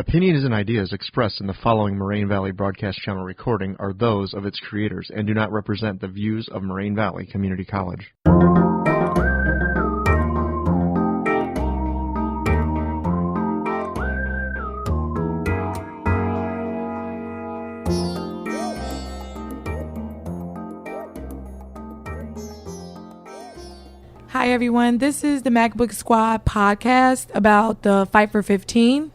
Opinions and ideas expressed in the following Moraine Valley Broadcast Channel recording are those of its creators and do not represent the views of Moraine Valley Community College. Hi everyone, this is the MacBook Squad podcast about the Fight for 15.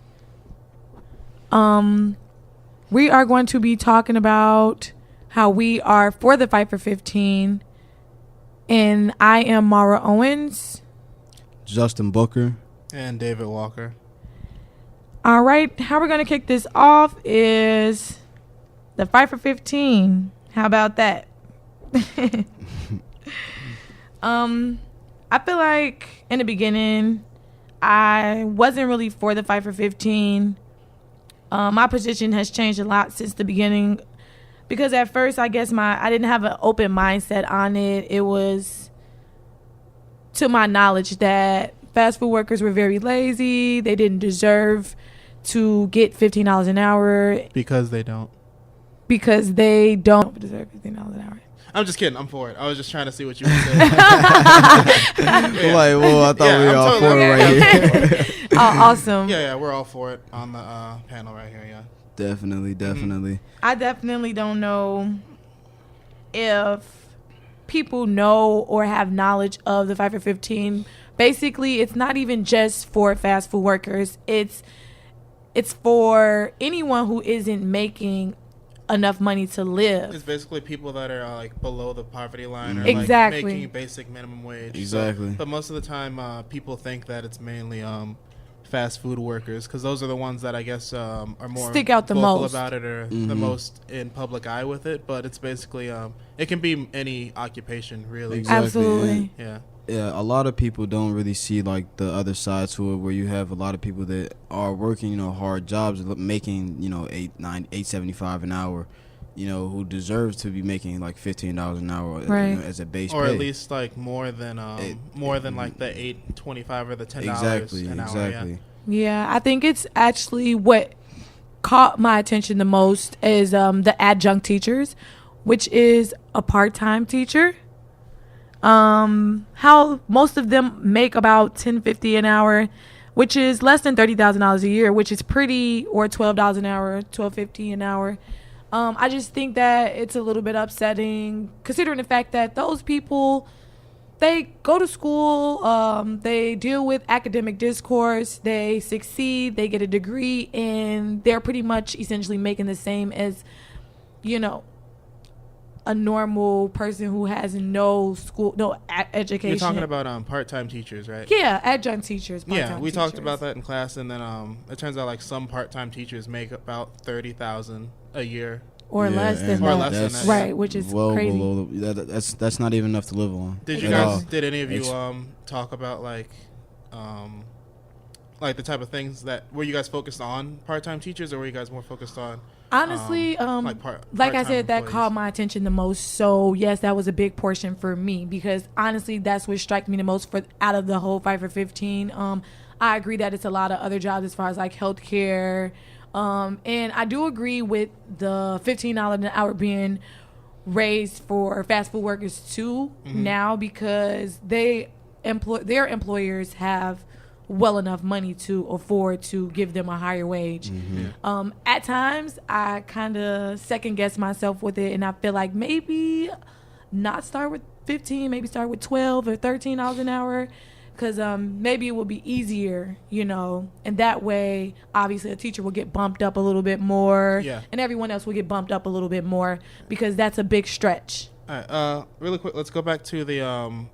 We are going to be talking about how we are for the Fight for 15, and I am Mara Owens, Justin Booker, and David Walker. All right, how we're going to kick this off is the Fight for 15. How about that? I feel like in the beginning, I wasn't really for the Fight for 15. My position has changed a lot since the beginning because at first, I guess I didn't have an open mindset on it. It was to my knowledge that fast food workers were very lazy. They didn't deserve to get $15 an hour. Because they don't. Because they don't deserve $15 an hour. I'm just kidding. I'm for it. I was just trying to see what you would say. Like, well, I thought we were all for it right here. Oh, awesome. Yeah, we're all for it on the panel right here, yeah. Definitely. I definitely don't know if people know or have knowledge of the Fight for 15. Basically, it's not even just for fast food workers. It's for anyone who isn't making enough money to live. It's basically people that are like below the poverty line or exactly. like making basic minimum wage. Exactly. So, but most of the time, people think that it's mainly fast food workers because those are the ones that I guess are more stick out the vocal most about it or the most in public eye with it. But it's basically it can be any occupation really. Exactly. Absolutely. Yeah. Yeah, a lot of people don't really see like the other side to it, where you have a lot of people that are working, hard jobs, making, $8.75 an hour, who deserves to be making like $15 an hour, right, as a base or pay. At least like more than like the $8.25 or the $10 an hour. Exactly. Yeah, I think it's actually what caught my attention the most is the adjunct teachers, which is a part-time teacher. How most of them make about $10.50 an hour, which is less than $30,000 a year, which is pretty, or $12 an hour, $12.50 an hour. I just think that it's a little bit upsetting considering the fact that those people, they go to school, they deal with academic discourse, they succeed, they get a degree, and they're pretty much essentially making the same as, a normal person who has no school, no education. You're talking about part-time teachers, right? Yeah, adjunct teachers. Yeah, we talked about that in class, and then it turns out like some part-time teachers make about $30,000 a year, or less than that. Right? Which is well crazy. Below that's not even enough to live on. Did you guys? Did any of you talk about like the type of things that were you guys focused on part-time teachers, or were you guys more focused on? Honestly, like I said, that caught my attention the most. So yes, that was a big portion for me because honestly, that's what struck me the most out of the whole Fight for 15. I agree that it's a lot of other jobs as far as like healthcare, and I do agree with the $15 an hour being raised for fast food workers too now because their employers have well enough money to afford to give them a higher wage. At times I kind of second guess myself with it, and I feel like maybe not start with 15, maybe start with $12 or $13 an hour because maybe it will be easier, and that way obviously a teacher will get bumped up a little bit more, and everyone else will get bumped up a little bit more because that's a big stretch. All right, really quick, let's go back to the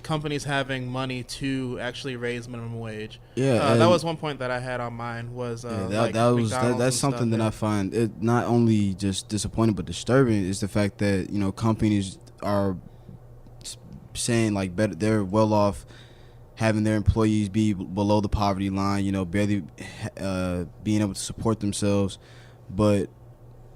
companies having money to actually raise minimum wage. That was one point that I had on mine was that's something that I find it not only just disappointing but disturbing is the fact that companies are saying like they're well off having their employees be below the poverty line, barely being able to support themselves, but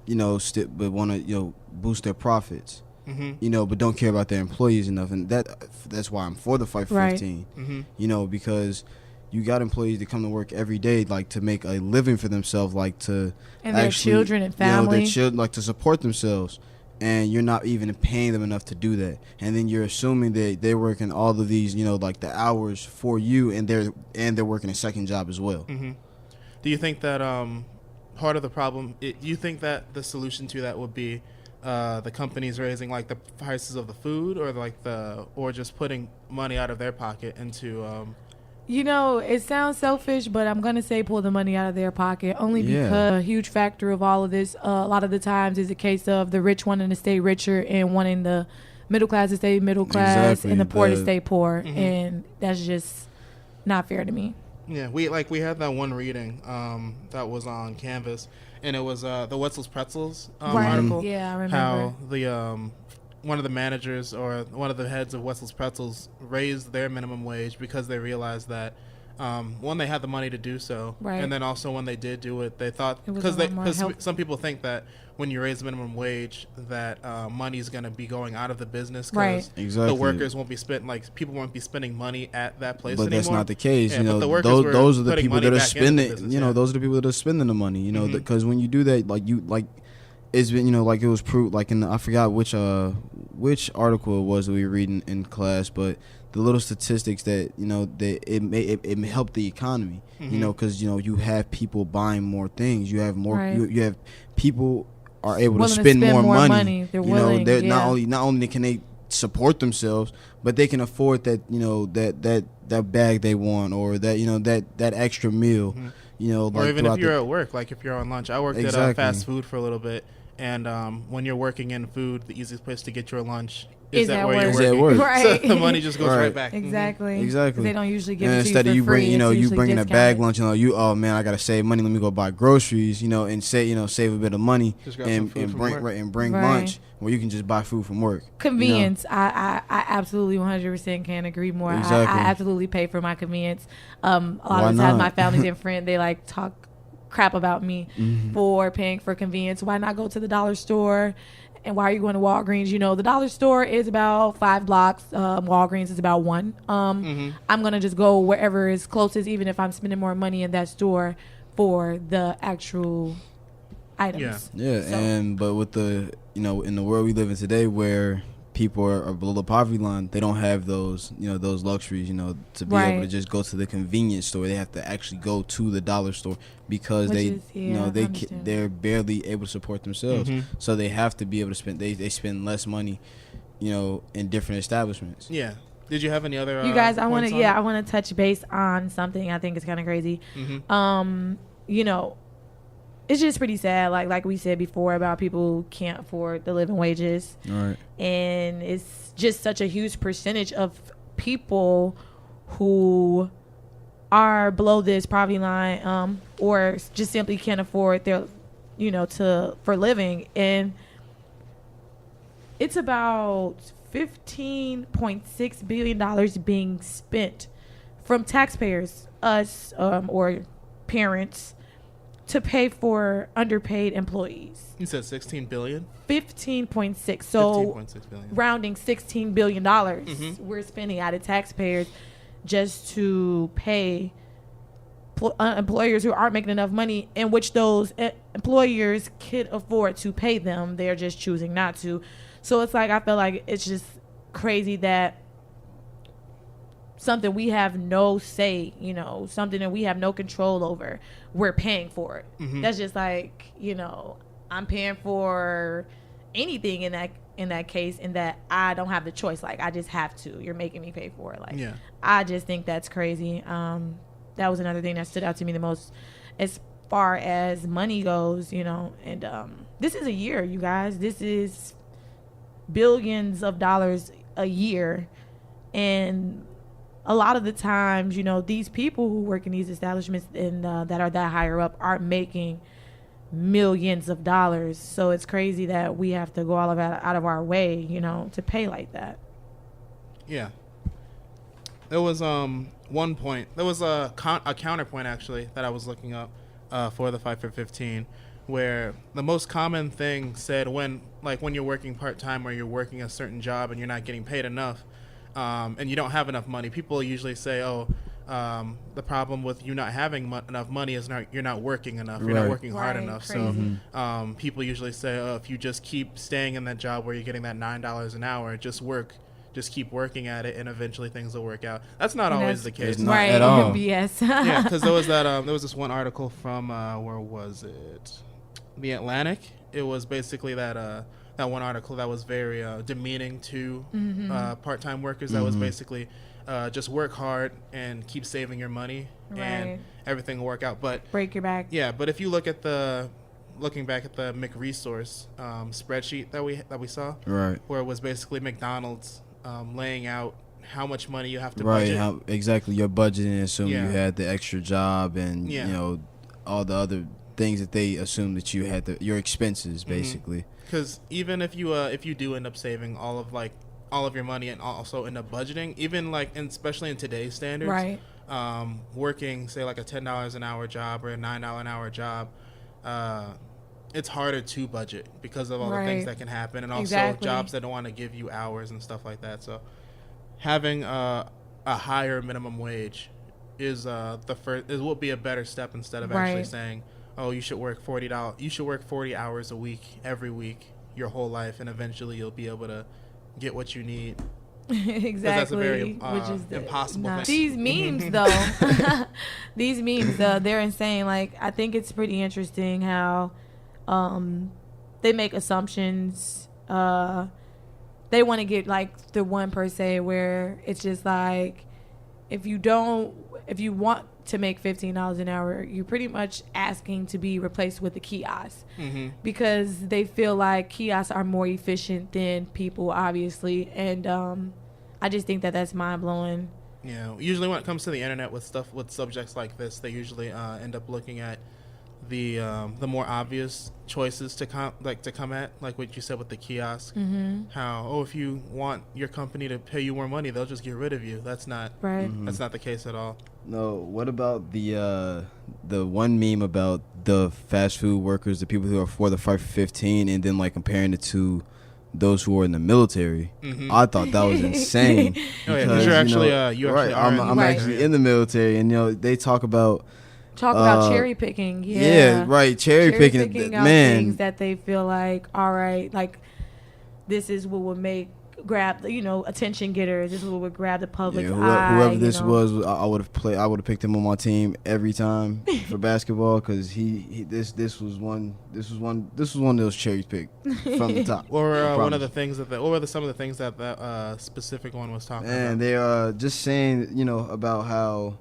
but want to boost their profits. But don't care about their employees enough, and that's why I'm for the Fight for 15. Because you got employees that come to work every day, like to make a living for themselves, like to and their children and family, their children, like to support themselves, and you're not even paying them enough to do that. And then you're assuming that they're working all of these, like the hours for you, and they're working a second job as well. Mm-hmm. Do you think that part of the problem? Do you think that the solution to that would be the companies raising like the prices of the food, or just putting money out of their pocket into? It sounds selfish, but I'm gonna say pull the money out of their pocket only because a huge factor of all of this, a lot of the times, is a case of the rich wanting to stay richer and wanting the middle class to stay middle class and the poor to stay poor, and that's just not fair to me. Yeah, we had that one reading that was on Canvas, and it was the Wetzel's Pretzels article. Yeah, I remember how the one of the managers or one of the heads of Wetzel's Pretzels raised their minimum wage because they realized that one, they had the money to do so, and then also when they did do it, they thought because some people think that when you raise the minimum wage that money is going to be going out of the business because the workers won't be people won't be spending money at that place anymore. That's not the case. Those are the people that are spending. Those are the people that are spending the money. Because when you do that, it's been it was proved I forgot which article it was that we were reading in class, but the little statistics that it helped the economy, because you have people buying more things, you have more you have people are able to spend more money. They're willing. They're not only can they support themselves, but they can afford that that bag they want, or that extra meal. Or even if you're at work, like if you're on lunch. I worked at fast food for a little bit, and when you're working in food, the easiest place to get your lunch is that where you're working. Right. So the money just goes right back. Exactly. They don't usually give it to you instead of you bring bringing a bag lunch, oh man, I gotta save money. Let me go buy groceries, and save a bit of money and bring lunch where you can just buy food from work. Convenience. I absolutely 100% can't agree more. Exactly. I absolutely pay for my convenience. A lot of the times my family and friends, they talk crap about me for paying for convenience. Why not go to the dollar store? And why are you going to Walgreens? The dollar store is about 5 blocks. Walgreens is about 1. I'm going to just go wherever is closest, even if I'm spending more money in that store for the actual items. Yeah. But with the, in the world we live in today where people are below the poverty line, they don't have those luxuries, to be able to just go to the convenience store. They have to actually go to the dollar store because they're barely able to support themselves. So they have to be able to spend. They spend less money, in different establishments. Yeah. Did you have any other? You guys, I want to touch base on something I think is kind of crazy. It's just pretty sad, like we said before, about people who can't afford the living wages. Right. And it's just such a huge percentage of people who are below this poverty line, or just simply can't afford their, for living. And it's about $15.6 billion being spent from taxpayers, us, or parents, to pay for underpaid employees. You said $16 billion? 15.6. So 15.6 billion. Rounding $16 billion we're spending out of taxpayers just to pay employers who aren't making enough money, in which those employers could afford to pay them. They're just choosing not to. So it's I feel like it's just crazy that something we have no say, something that we have no control over, we're paying for it. That's just I'm paying for anything in that case, in that I don't have the choice. I just have to. You're making me pay for it. I just think that's crazy. That was another thing that stood out to me the most as far as money goes, and this is a year, you guys. This is billions of dollars a year, and a lot of the times, these people who work in these establishments and that are that higher up are making millions of dollars. So it's crazy that we have to go all out of our way, to pay like that. Yeah. There was one point. There was a counterpoint actually that I was looking up for the 5 for 15, where the most common thing said when you're working part-time or you're working a certain job and you're not getting paid enough, and you don't have enough money, people usually say, The problem with you not having enough money is you're not working enough. You're not working hard enough. Crazy. So people usually say, oh, if you just keep staying in that job where you're getting that $9 an hour, just keep working at it, and eventually things will work out. That's not always the case. Not at all. BS. Yeah, because there was this one article from where was it? The Atlantic. It was basically that one article that was very demeaning to part-time workers. That was basically just work hard and keep saving your money, and everything will work out. But break your back. Yeah, but if you looking back at the McResource spreadsheet that we saw, where it was basically McDonald's laying out how much money you have to budget. How exactly your budgeting, assuming you had the extra job and you know all the other things that they assume that you had your expenses basically. Because even if you do end up saving all of your money and also end up budgeting, even especially in today's standards, working say like a $10 an hour job or a $9 an hour job, it's harder to budget because of all the things that can happen, and also jobs that don't want to give you hours and stuff like that. So having a higher minimum wage will be a better step instead of actually saying, oh, you should work $40. You should work 40 hours a week every week your whole life, and eventually you'll be able to get what you need. Exactly. That's a very impossible thing. These memes, though, they're insane. Like, I think it's pretty interesting how they make assumptions. They want to get like the one per se where it's just like if you want to make $15 an hour, you're pretty much asking to be replaced with the kiosk because they feel like kiosks are more efficient than people, obviously, and I just think that's mind blowing. Yeah, usually when it comes to the internet with subjects like this, they usually end up looking at the more obvious choices to come at, like what you said with the kiosk. How if you want your company to pay you more money, they'll just get rid of you. That's not that's not the case at all. No, what about the one meme about the fast food workers, the people who are for the 5 for 15, and then like comparing it to those who are in the military? I thought that was insane. Because you're actually I'm actually in the military, and they talk about cherry picking. Cherry picking man, things that they feel like, all right, like this is what would grab attention getters. This is what would grab the public's eye. Whoever this was, I would have picked him on my team every time for basketball because this was one of those cherry picked from the top. Or one of the things what were some of the things that specific one was talking about? And they are just saying about how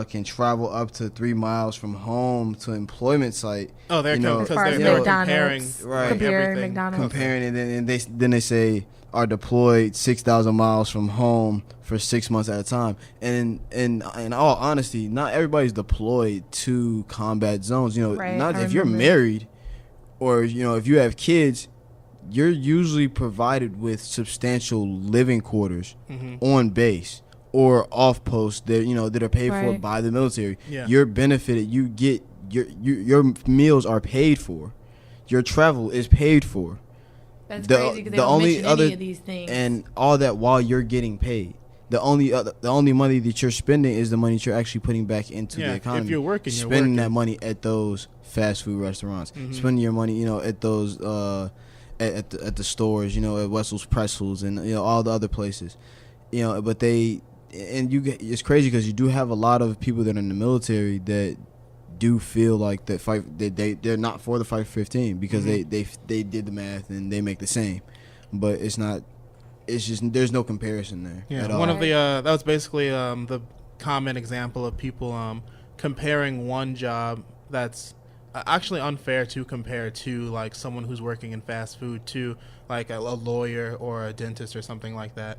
can travel up to 3 miles from home to employment site. Oh, they're comparing everything. Comparing, and then they say are deployed 6,000 miles from home for 6 months at a time. And in all honesty, not everybody's deployed to combat zones. Not if you're married or if you have kids, you're usually provided with substantial living quarters on base or off post that are paid for by the military. You're benefited. You get your meals are paid for. Your travel is paid for. That's crazy because they don't mention any of these things. And all that while you're getting paid. The only money that you're spending is the money that you're actually putting back into the economy. If you're working, spending that money at those fast food restaurants, spending your money, at those at the stores, at Wetzel's Pretzels and all the other places, But it's crazy because you do have a lot of people that are in the military that do feel like they're not for the 5 for 15 because they did the math and they make the same, but it's not. It's just there's no comparison there. Yeah, one of the that was basically the common example of people comparing one job that's actually unfair to compare to like someone who's working in fast food to like a lawyer or a dentist or something like that.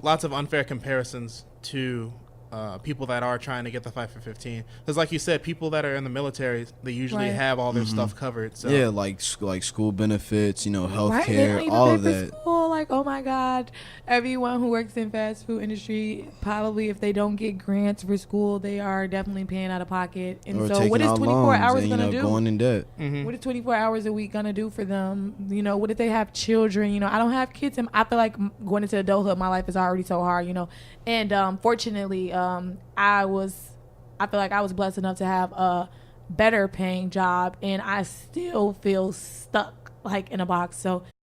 Lots of unfair comparisons to people that are trying to get the 5 for 15. Because like you said, people that are in the military, they usually have all their stuff covered. So like school benefits, health care, all of that. School, like, oh my God, everyone who works in fast food industry, probably if they don't get grants for school, they are definitely paying out of pocket. And or so what is 24 hours going to do? Going in debt. Mm-hmm. What is 24 hours a week going to do for them? You know, what if they have children? You know, I don't have kids, and I feel like going into adulthood, my life is already so hard, you know. And fortunately, I feel like I was blessed enough to have a better paying job, and I still feel stuck like in a box. So